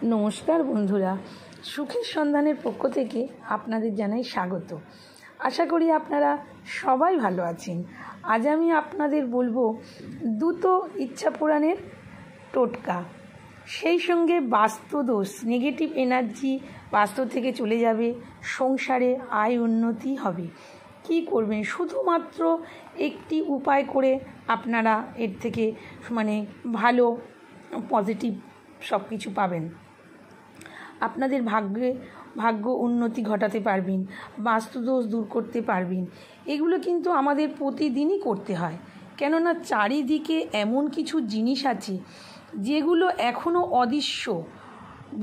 নমস্কার বন্ধুরা, সুখের সন্ধানের পক্ষ থেকে আপনাদের জানাই স্বাগত। আশা করি আপনারা সবাই ভালো আছেন। আজ আমি আপনাদের বলবো দ্রুত ইচ্ছা পূরণের টোটকা, সেই সঙ্গে বাস্তুদোষ, নেগেটিভ এনার্জি বাস্তু থেকে চলে যাবে, সংসারে আয় উন্নতি হবে। কি করবেন? শুধুমাত্র একটি উপায় করে আপনারা এর থেকে ভালো পজিটিভ সব কিছু পাবেন। আপনাদের ভাগ্য উন্নতি ঘটাতে পারবেন, বাস্তুদোষ দূর করতে পারবেন। এগুলো কিন্তু আমাদের প্রতিদিনই করতে হয়, কেননা চারিদিকে এমন কিছু জিনিস আছে যেগুলো এখনও অদৃশ্য,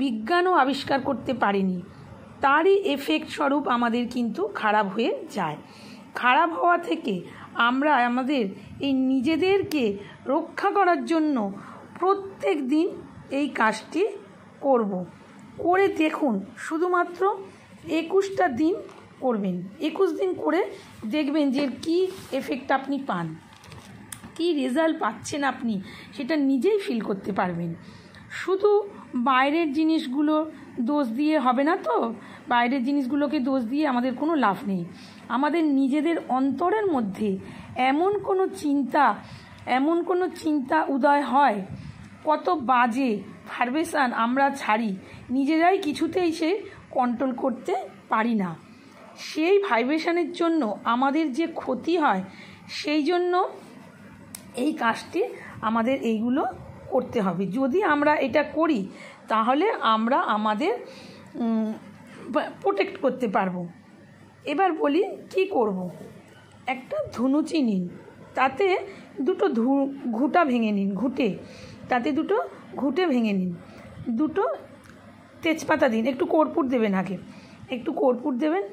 বিজ্ঞানও আবিষ্কার করতে পারেনি। তারই এফেক্ট স্বরূপ আমাদের কিন্তু খারাপ হয়ে যায়। খারাপ হওয়া থেকে আমরা আমাদের এই নিজেদেরকে রক্ষা করার জন্য প্রত্যেক দিন এই কাজটি করে দেখুন। শুধুমাত্র 21টা দিন করবেন। 21 দিন করে দেখবেন যে কী এফেক্ট আপনি পান, কী রেজাল্ট পাচ্ছেন আপনি সেটা নিজেই ফিল করতে পারবেন। শুধু বাইরের জিনিসগুলো দোষ দিয়ে হবে না তো, বাইরের জিনিসগুলোকে দোষ দিয়ে আমাদের কোনো লাভ নেই। আমাদের নিজেদের অন্তরের মধ্যে এমন কোনো চিন্তা উদয় হয়, কত বাজে ভাইব্রেশন আমরা ছাড়ি, নিজেরাই কিছুতেই সে কন্ট্রোল করতে পারি না। সেই ভাইব্রেশনের জন্য আমাদের যে ক্ষতি হয়, সেই জন্য এই কাজটি আমাদের এইগুলো করতে হবে। যদি আমরা এটা করি তাহলে আমরা আমাদের প্রোটেক্ট করতে পারবো। এবার বলি কি করব। একটা ধুনুচি নিন, তাতে দুটো ঘুঁটা ভেঙে নিন, তাতে দুটো ঘুঁটে ভেঙে নিন। দুটো তেজপাতা দিন, একটু কর্পূর দেবেন, আগে একটু কর্পূর দেবেন,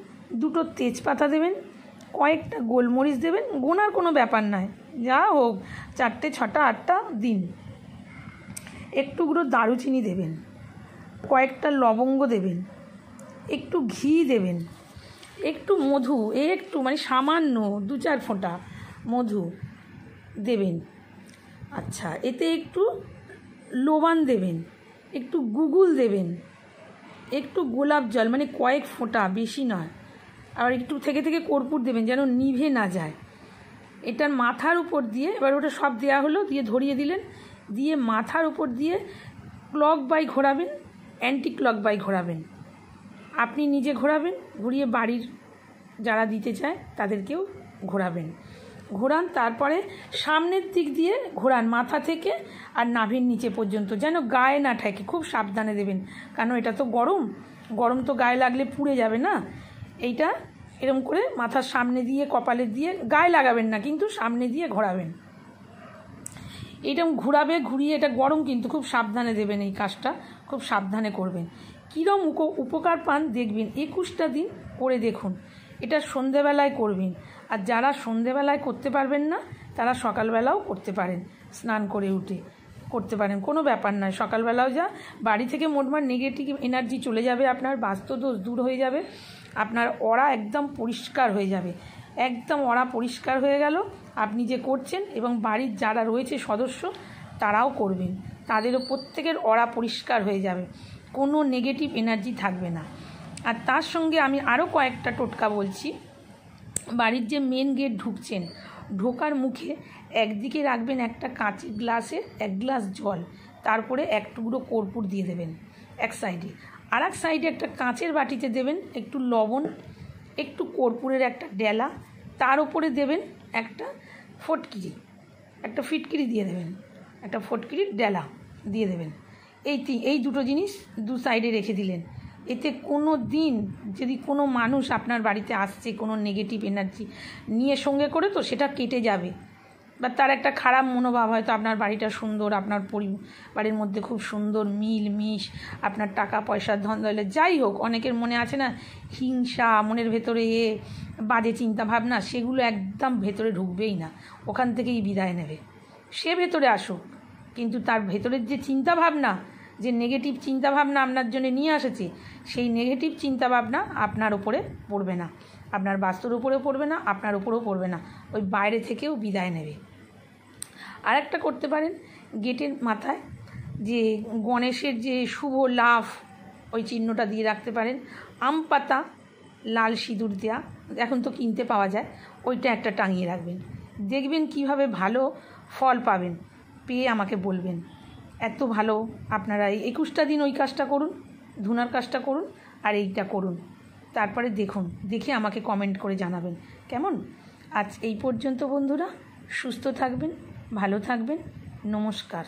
দুটো তেজপাতা দেবেন, কয়েকটা গোলমরিচ দেবেন, গোনার কোনো ব্যাপার নয়, যা হোক 4টে 6টা 8টা দিন। একটুগুলো দারুচিনি দেবেন, কয়েকটা লবঙ্গ দেবেন, একটু ঘি দেবেন, একটু মধু, একটু সামান্য 2-4 ফোঁটা মধু দেবেন। আচ্ছা, এতে একটু লবণ দেবেন, একটু গুগুল দেবেন, একটু গোলাপ জল কয়েক ফোঁটা, বেশি নয়। আবার একটু থেকে কর্পূর দেবেন যেন নিভে না যায়। এটার মাথার উপর দিয়ে, এবার ওটা সব দেওয়া হলো, দিয়ে ধরিয়ে দিলেন, দিয়ে মাথার উপর দিয়ে ক্লক বাই ঘোরাবেন, অ্যান্টি ক্লক বাই ঘোরাবেন। আপনি নিজে ঘোরাবেন, ঘুরিয়ে বাড়ির যারা দিতে চায় তাদেরকেও ঘোরাবেন। তারপরে সামনের দিক দিয়ে ঘোরান, মাথা থেকে আর নাভির নিচে পর্যন্ত, যেন গায়ে না ঠেকে। খুব সাবধানে দেবেন, কারণ এটা তো গরম তো গায়ে লাগলে পুড়ে যাবে না। এইটা এরকম করে মাথার সামনে দিয়ে, কপালে দিয়ে, গায়ে লাগাবেন না, কিন্তু সামনে দিয়ে ঘোরাবেন। এইরকম ঘুরিয়ে, এটা গরম কিন্তু খুব সাবধানে দেবেন, এই কাজটা খুব সাবধানে করবেন। কীরকম উপকার পান দেখবেন। 21টা দিন করে দেখুন। এটা সন্ধেবেলায় করবেন, আর যারা সন্ধেবেলায় করতে পারবেন না তারা সকালবেলাও করতে পারেন, স্নান করে উঠে করতে পারেন, কোনো ব্যাপার নয়। সকালবেলাও বাড়ি থেকে মোটমাট নেগেটিভ এনার্জি চলে যাবে, আপনার বাস্তুদোষ দূর হয়ে যাবে, আপনার অরা একদম পরিষ্কার হয়ে যাবে। একদম অরা পরিষ্কার হয়ে গেল, আপনি যে করছেন এবং বাড়ির যারা রয়েছে সদস্য তারাও করবেন, তাদেরও প্রত্যেকের অরা পরিষ্কার হয়ে যাবে, কোনো নেগেটিভ এনার্জি থাকবে না। আর তার সঙ্গে আমি আরও কয়েকটা টোটকা বলছি। বাড়ির যে মেন গেট ঢুকছেন, ঢোকার মুখে একদিকে রাখবেন একটা কাঁচের গ্লাসে 1 গ্লাস জল, তারপরে এক টুকরো কর্পূর দিয়ে দেবেন এক সাইডে। আর এক সাইডে একটা কাঁচের বাটিতে দেবেন একটু লবণ, একটু কর্পূরের একটা ডেলা, তার উপরে দেবেন একটা ফিটকিরি দিয়ে দেবেন, একটা ফটকিরির ডেলা দিয়ে দেবেন। এই দুটো জিনিস দু সাইডে রেখে দিলেন। এতে কোনো দিন যদি কোনো মানুষ আপনার বাড়িতে আসছে কোনো নেগেটিভ এনার্জি নিয়ে সঙ্গে করে, তো সেটা কেটে যাবে। বা তার একটা খারাপ মনোভাব, হয়তো আপনার বাড়িটা সুন্দর, আপনার পরিবারের মধ্যে খুব সুন্দর মিশ, আপনার টাকা পয়সা ধন দৌলত যাই হোক, অনেকের মনে আছে না হিংসা, মনের ভেতরে বাজে চিন্তা ভাবনা, সেগুলো একদম ভেতরে ঢুকবেই না, ওখান থেকেই বিদায় নেবে। সে ভেতরে আসুক, কিন্তু তার ভেতরের যে চিন্তাভাবনা, যে নেগেটিভ চিন্তাভাবনা আপনার জন্য নিয়ে আসেছে, সেই নেগেটিভ চিন্তাভাবনা আপনার উপরে পড়বে না, আপনার বাস্তুর উপরেও পড়বে না, আপনার উপরেও পড়বে না, ওই বাইরে থেকেও বিদায় নেবে। আর একটা করতে পারেন, গেটের মাথায় যে গণেশের যে শুভ লাভ ওই চিহ্নটা দিয়ে রাখতে পারেন। আম পাতা লাল সিঁদুর দেওয়া, এখন তো কিনতে পাওয়া যায়, ওইটা একটা টাঙিয়ে রাখবেন। দেখবেন কিভাবে ভালো ফল পাবেন, পেয়ে আমাকে বলবেন। এত ভালো আপনারা এই 21টা দিন ওই কাজটা করুন, ধুনার কাজটা করুন আর এইটা করুন, তারপরে দেখুন, দেখে আমাকে কমেন্ট করে জানাবেন কেমন। আজ এই পর্যন্ত বন্ধুরা, সুস্থ থাকবেন, ভালো থাকবেন, নমস্কার।